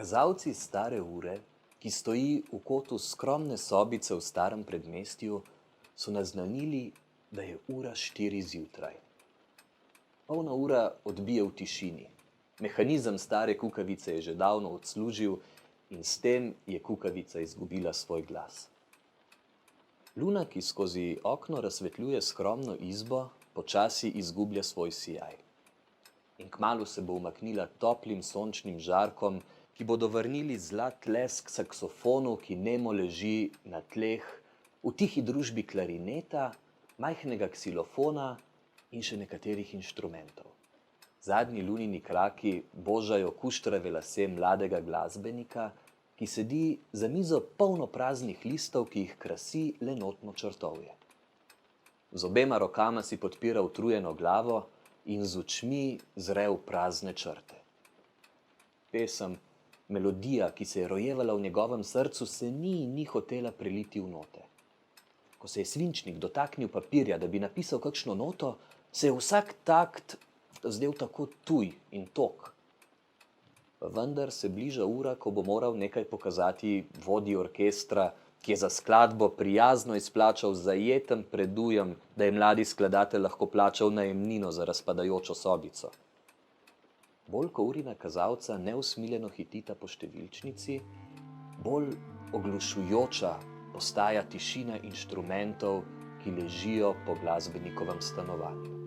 Kazalci stare ure, ki stoji v kotu skromne sobice v starem predmestju, so naznanili, da je ura 4 zjutraj. Polna ura odbije v tišini. Mehanizem stare kukavice je že davno odslužil in s tem je kukavica izgubila svoj glas. Luna, ki skozi okno razsvetljuje skromno izbo, počasi izgublja svoj sijaj. In kmalu se bo umaknila toplim sončnim žarkom, ki bodo vrnili zlat lesk saksofonu, ki nemo leži na tleh, v tihi družbi klarineta, majhnega ksilofona in še nekaterih inštrumentov. Zadnji lunini kraki božajo kuštrave lase mladega glasbenika, ki sedi za mizo polno praznih listov, ki jih krasi le notno črtovje. Z obema rokama si podpira utrujeno glavo in z očmi zre v prazne črte. Pesem, melodija, ki se je rojevala v njegovem srcu, se ni hotela preliti v note. Ko se je svinčnik dotaknil papirja, da bi napisal kakšno noto, se je vsak takt zdel tako tuj in tok. Vendar se bliža ura, ko bo moral nekaj pokazati vodji orkestra, ki je za skladbo prijazno izplačal zajeten predujem, da je mladi skladatelj lahko plačal najemnino za razpadajočo sobico. Bolj ko urina kazalca neusmiljeno hitita po številčnici, bolj oglušujoča postaja tišina inštrumentov, ki ležijo po glasbenikovem stanovanju.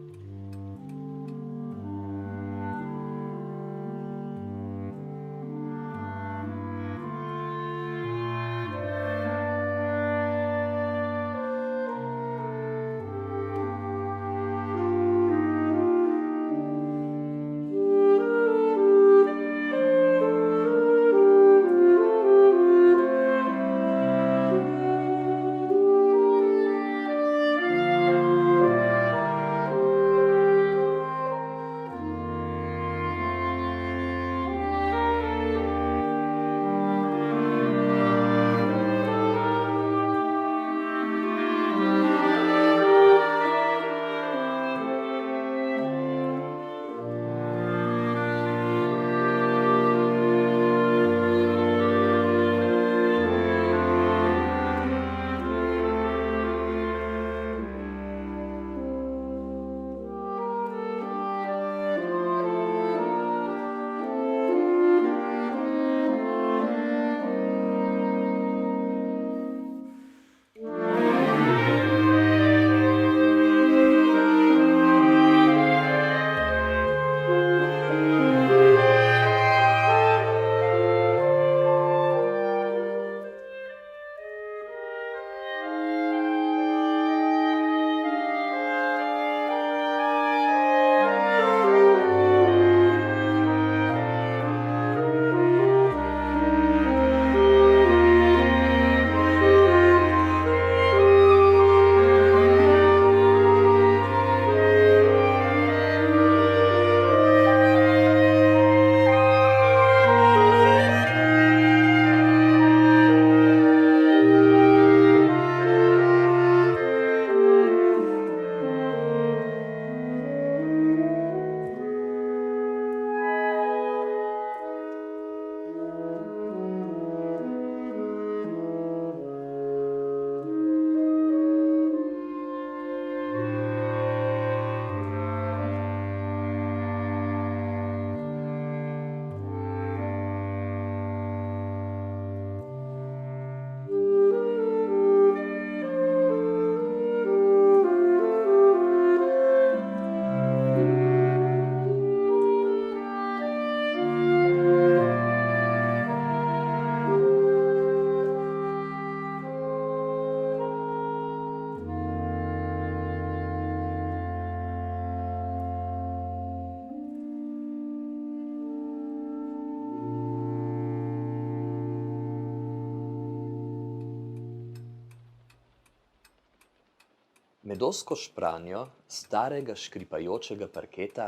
Med ozko špranjo starega škripajočega parketa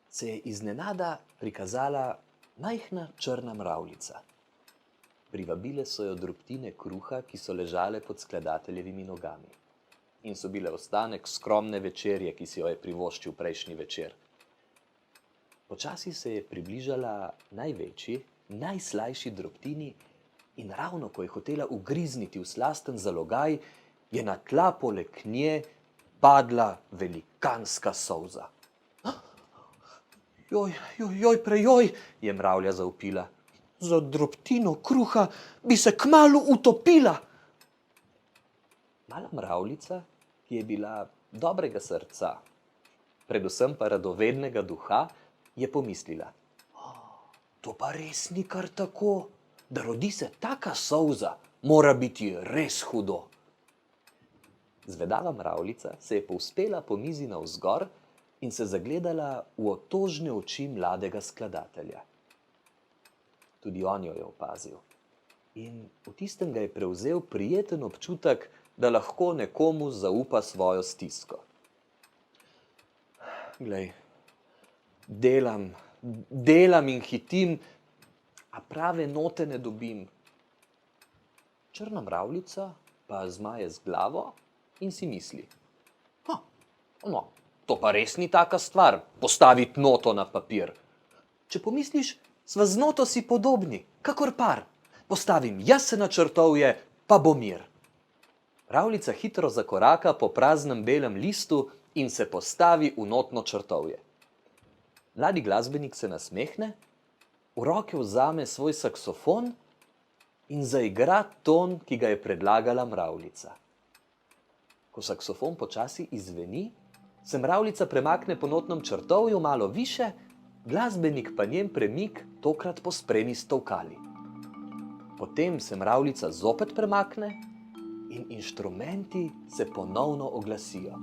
se je iznenada prikazala majhna črna mravljica. Privabile so jo drobtine kruha, ki so ležale pod skladateljevimi nogami. In so bile ostanek skromne večerje, ki si jo je privoščil prejšnji večer. Počasi se je približala največji, najslajši drobtini in ravno ko je hotela ugrizniti v slasten zalogaj, je na tla poleg nje padla velikanska solza. Prejoj, je mravlja zavpila. Za drobtino kruha bi se kmalu utopila. Mala mravljica, ki je bila dobrega srca, predvsem pa radovednega duha, je pomislila: to pa res ni kar tako, da rodi se taka solza, mora biti res hudo. Zvedava mravljica se je povzpela po mizi navzgor in se zagledala v otožne oči mladega skladatelja. Tudi on jo je opazil in v tistem ga je prevzel prijeten občutek, da lahko nekomu zaupa svojo stisko. Glej, delam in hitim, a prave note ne dobim. Črna mravljica pa zmaje z glavo in si misli: no, to pa res ni taka stvar, postaviti noto na papir. Če pomisliš, sva z noto si podobni, kakor par. Postavim jaz se na črtovje, pa bo mir. Mravljica hitro zakoraka po praznem belem listu in se postavi v notno črtovje. Mladi glasbenik se nasmehne, v roke vzame svoj saksofon in zaigra ton, ki ga je predlagala mravljica. Ko saksofon počasi izzveni, se mravljica premakne po notnem črtovju malo više, glasbenik pa njen premik tokrat pospremi s tolkali. Potem se mravljica zopet premakne in inštrumenti se ponovno oglasijo.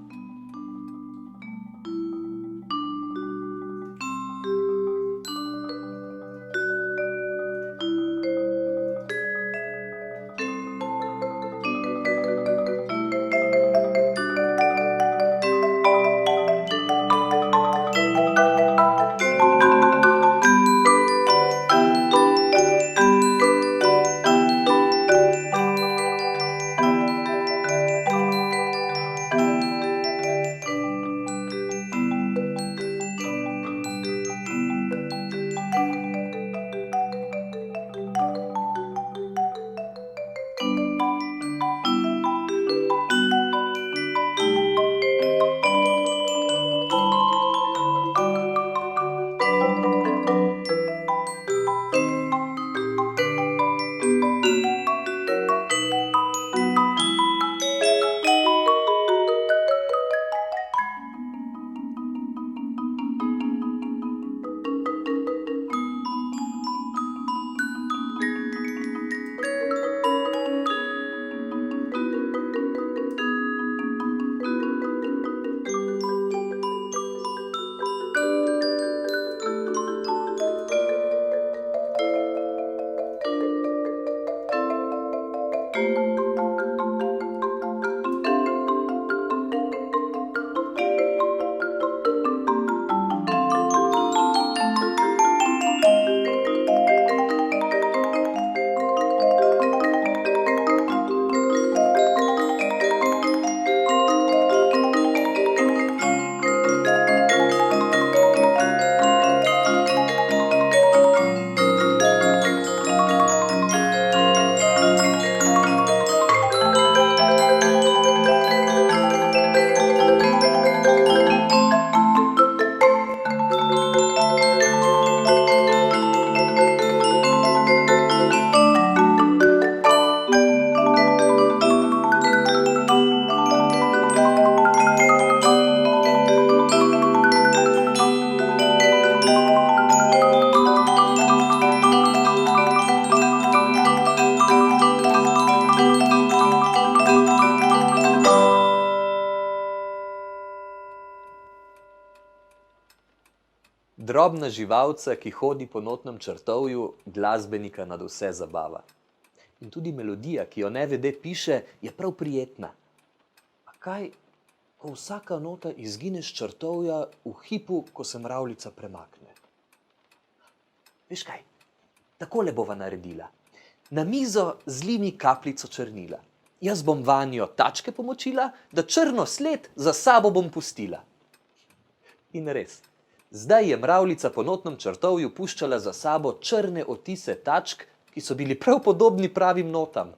Drobna živalca, ki hodi po notnem črtovju, glasbenika nadvse zabava. In tudi melodija, ki jo nevede piše, je prav prijetna. A kaj, ko vsaka nota izgine s črtovja v hipu, ko se mravljica premakne? Veš kaj, takole bova naredila. Na mizo zli mi kapljico črnila. Jaz bom vanjo tačke pomočila, da črno sled za sabo bom pustila. In res, Zdaj je mravljica po notnem črtovju puščala za sabo črne otise tačk, ki so bili prav podobni pravim notam.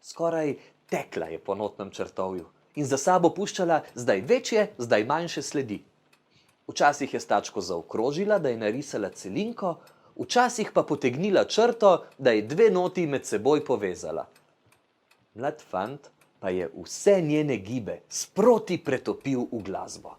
Skoraj tekla je po notnem črtovju in za sabo puščala zdaj večje, zdaj manjše sledi. Včasih je s tačko zaokrožila, da je narisala celinko, včasih pa potegnila črto, da je dve noti med seboj povezala. Mlad fant pa je vse njene gibe sproti pretopil v glasbo.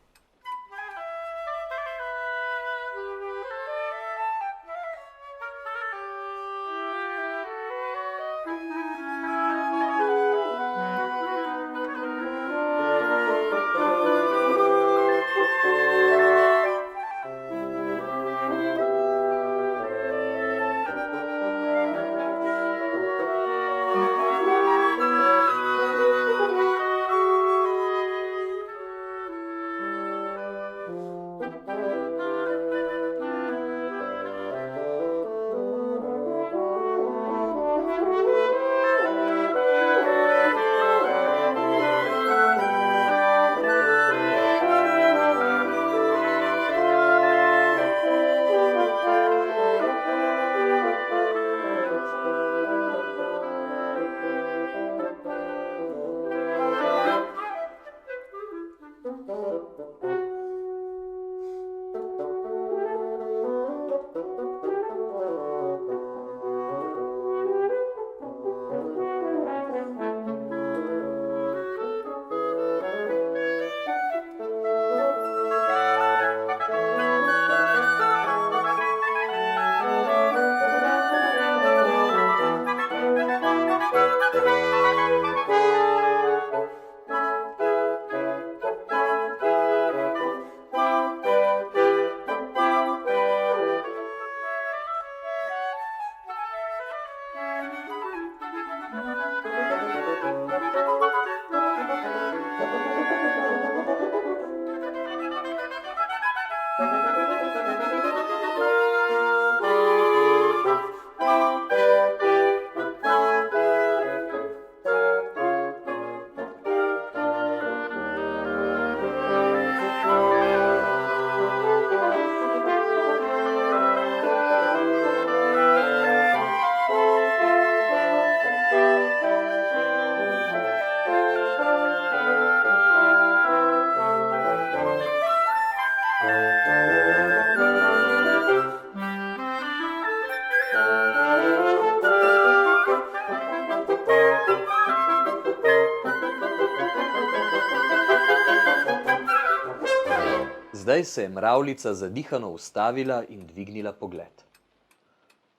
Zdaj se je mravljica zadihano ustavila in dvignila pogled.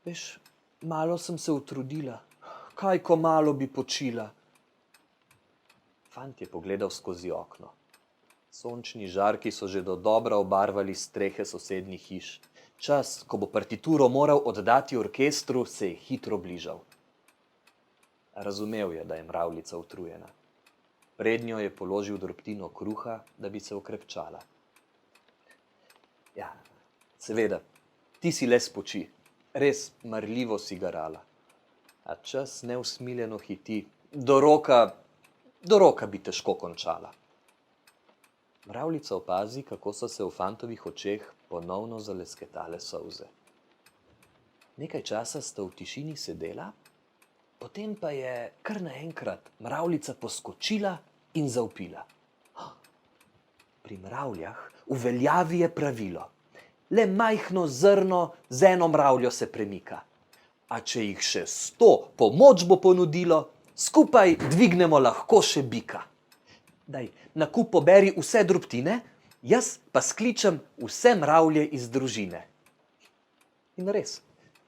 Veš, malo sem se utrudila, kaj ko malo bi počila. Fant je pogledal skozi okno. Sončni žarki so že dodobra obarvali strehe sosednjih hiš. Čas, ko bo partituro moral oddati orkestru, se je hitro bližal. Razumel je, da je mravljica utrujena. Prednjo je položil drobtino kruha, da bi se okrepčala. Ja, seveda, ti si le spoči, res marljivo si garala. A čas neusmiljeno hiti, do roka bi težko končala. Mravljica opazi, kako so se v fantovih očeh ponovno zalesketale solze. Nekaj časa sta v tišini sedela, potem pa je kar naenkrat mravljica poskočila in zavpila. Pri mravljah v veljavi je pravilo. Le majhno zrno z eno mravljo se premika. A če jih še 100 pomoč bo ponudilo, skupaj dvignemo lahko še bika. Daj, na kup poberi vse drobtine, jaz pa skličem vse mravlje iz družine. In res,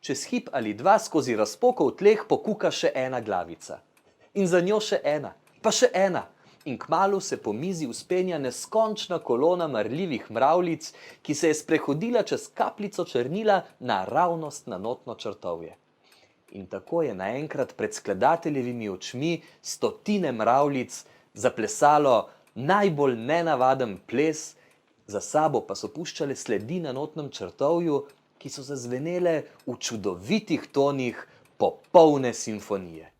čez hip ali dva skozi razpoko v tleh pokuka še ena glavica. In za njo še ena, pa še ena. In kmalu se po mizi vzpenja neskončna kolona marljivih mravljic, ki se je sprehodila čez kapljico črnila naravnost na notno črtovje. In tako je naenkrat pred skladateljevimi očmi stotine mravljic zaplesalo najbolj nenavaden ples, za sabo pa so puščale sledi na notnem črtovju, ki so zazvenele v čudovitih tonih popolne simfonije.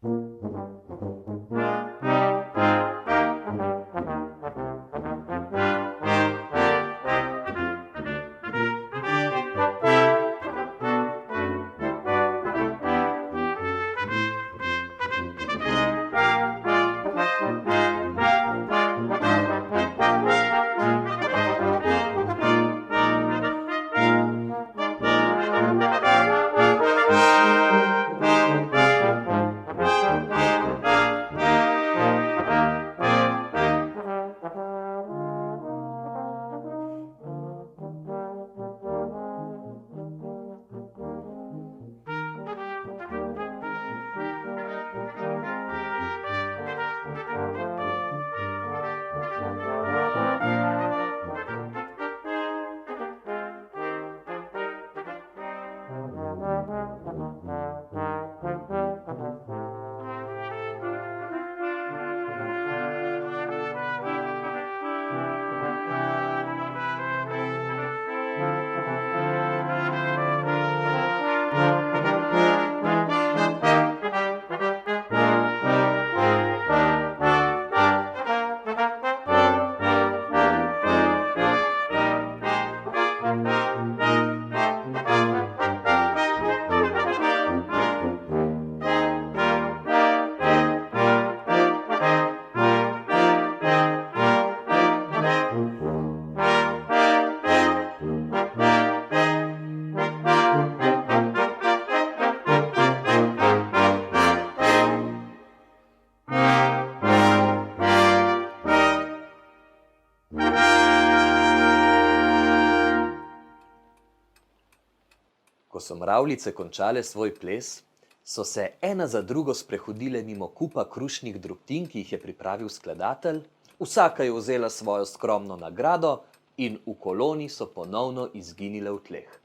Ko so mravljice končale svoj ples, so se ena za drugo sprehodile mimo kupa krušnih drobtin, ki jih je pripravil skladatelj, vsaka je vzela svojo skromno nagrado in v koloni so ponovno izginile v tleh.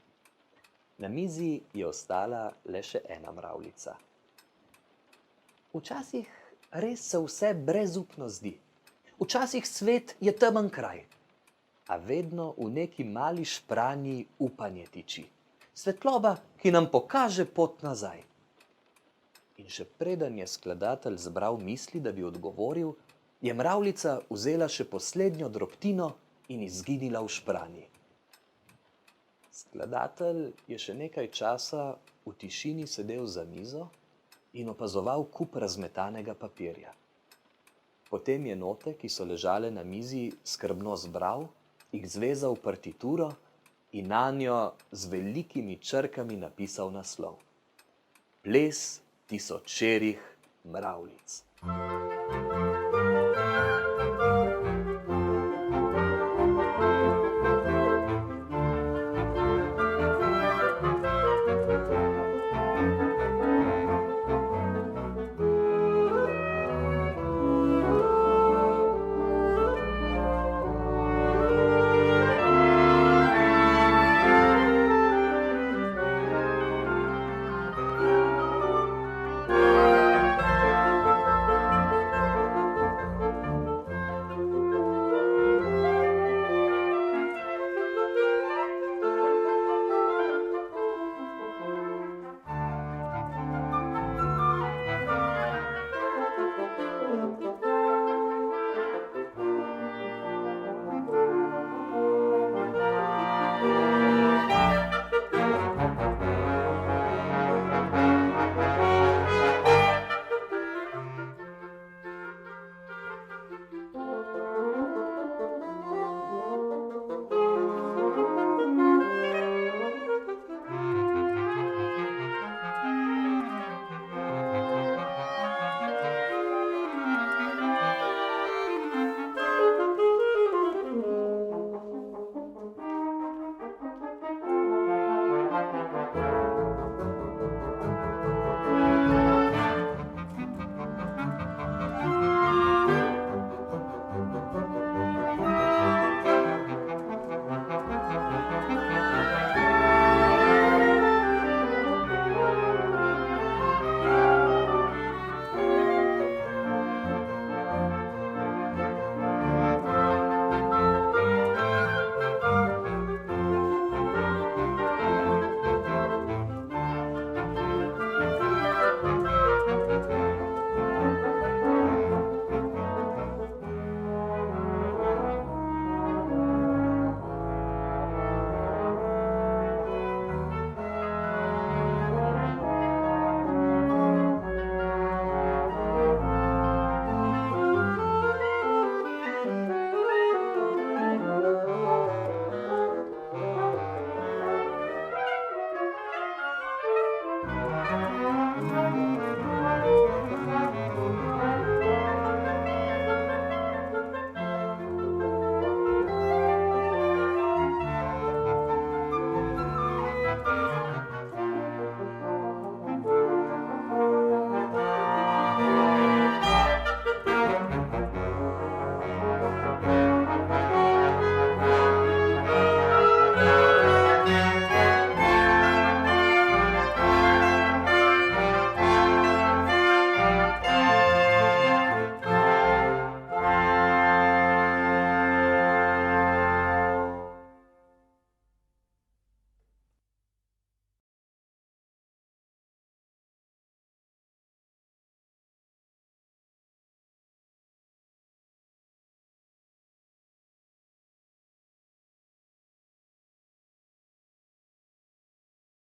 Na mizi je ostala le še ena mravljica. Včasih res se vse brezupno zdi. Včasih svet je temen kraj, a vedno v neki mali špranji upanje tiči. Svetloba, ki nam pokaže pot nazaj. In še preden je skladatelj zbral misli, da bi odgovoril, je mravljica vzela še poslednjo drobtino in izginila v špranji. Skladatelj je še nekaj časa v tišini sedel za mizo in opazoval kup razmetanega papirja. Potem je note, ki so ležale na mizi, skrbno zbral, jih zvezal v partituro in nanjo z velikimi črkami napisal naslov: Ples tisočerih mravljic.